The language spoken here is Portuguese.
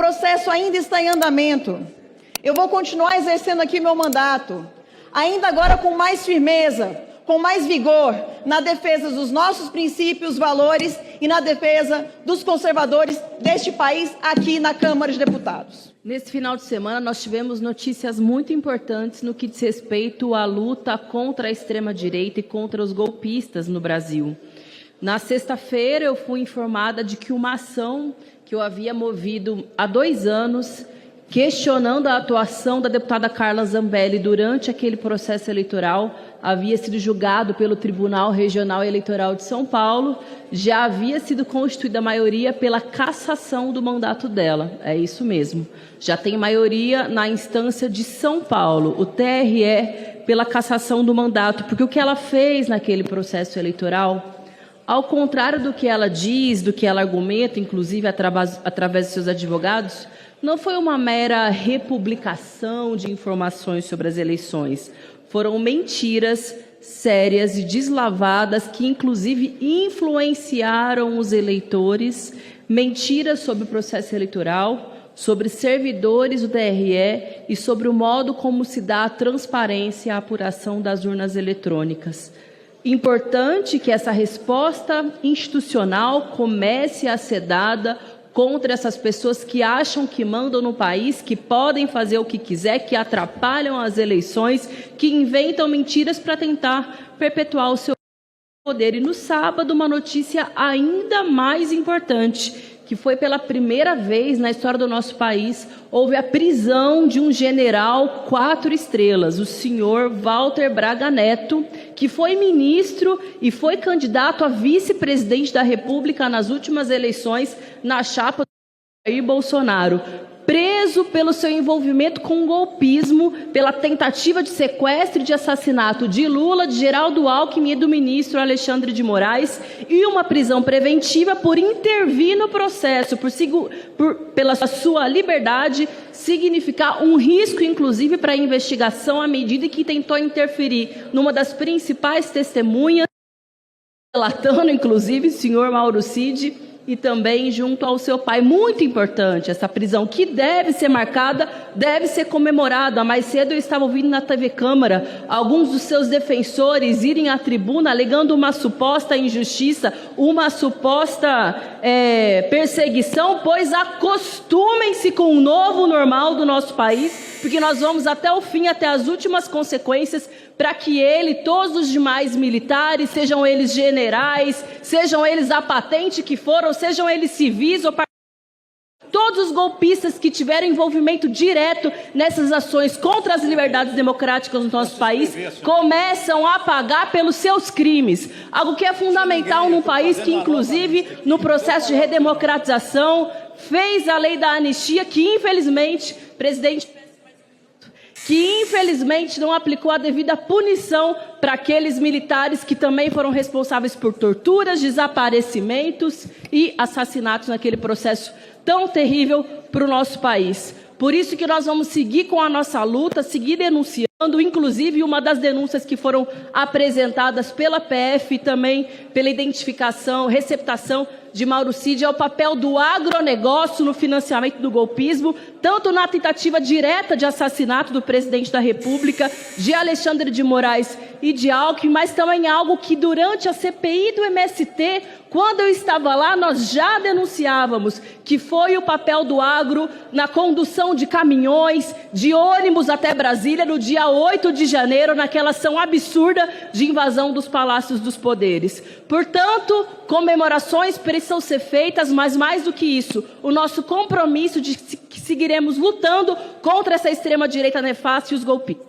processo ainda está em andamento. Eu vou continuar exercendo aqui meu mandato, ainda agora com mais firmeza, com mais vigor, na defesa dos nossos princípios, valores e na defesa dos conservadores deste país aqui na Câmara de Deputados. Nesse final de semana, nós tivemos notícias muito importantes no que diz respeito à luta contra a extrema-direita e contra os golpistas no Brasil. Na sexta-feira, eu fui informada de que uma ação que eu havia movido há 2 anos, questionando a atuação da deputada Carla Zambelli durante aquele processo eleitoral, havia sido julgado pelo Tribunal Regional Eleitoral de São Paulo, já havia sido constituída a maioria pela cassação do mandato dela. É isso mesmo. Já tem maioria na instância de São Paulo, o TRE, pela cassação do mandato, porque o que ela fez naquele processo eleitoral, ao contrário do que ela diz, do que ela argumenta, inclusive através de seus advogados, não foi uma mera republicação de informações sobre as eleições. Foram mentiras sérias e deslavadas que, inclusive, influenciaram os eleitores, mentiras sobre o processo eleitoral, sobre servidores do TRE e sobre o modo como se dá a transparência e a apuração das urnas eletrônicas. Importante que essa resposta institucional comece a ser dada contra essas pessoas que acham que mandam no país, que podem fazer o que quiser, que atrapalham as eleições, que inventam mentiras para tentar perpetuar o seu poder. E no sábado, uma notícia ainda mais importante, que foi pela primeira vez na história do nosso país, houve a prisão de um general 4 estrelas, o senhor Walter Braga Neto, que foi ministro e foi candidato a vice-presidente da República nas últimas eleições na chapa do Jair Bolsonaro. Preso pelo seu envolvimento com o golpismo, pela tentativa de sequestro e de assassinato de Lula, de Geraldo Alckmin e do ministro Alexandre de Moraes, e uma prisão preventiva por intervir no processo, pela sua liberdade, significar um risco, inclusive, para a investigação, à medida que tentou interferir numa das principais testemunhas, relatando, inclusive, o senhor Mauro Cid, e também junto ao seu pai. Muito importante essa prisão, que deve ser marcada, deve ser comemorada. Mais cedo eu estava ouvindo na TV Câmara alguns dos seus defensores irem à tribuna alegando uma suposta injustiça, uma suposta perseguição, pois acostumem-se com o novo normal do nosso país, porque nós vamos até o fim, até as últimas consequências, para que ele, todos os demais militares, sejam eles generais, sejam eles a patente que foram, sejam eles civis ou todos os golpistas que tiveram envolvimento direto nessas ações contra as liberdades democráticas do nosso país, começam a pagar pelos seus crimes. Algo que é fundamental num país que, inclusive, no processo de redemocratização, fez a lei da anistia, que infelizmente, não aplicou a devida punição para aqueles militares que também foram responsáveis por torturas, desaparecimentos e assassinatos naquele processo tão terrível para o nosso país. Por isso que nós vamos seguir com a nossa luta, seguir denunciando, inclusive uma das denúncias que foram apresentadas pela PF e também pela identificação, receptação de Mauro Cid, é o papel do agronegócio no financiamento do golpismo, tanto na tentativa direta de assassinato do presidente da República, de Alexandre de Moraes e de Alckmin, mas também algo que durante a CPI do MST, quando eu estava lá, nós já denunciávamos, que foi o papel do agro na condução de caminhões, de ônibus até Brasília, no dia 8 de janeiro, naquela ação absurda de invasão dos palácios dos poderes. Portanto, comemorações precisam ser feitas, mas mais do que isso, o nosso compromisso de que seguiremos lutando contra essa extrema-direita nefasta e os golpistas.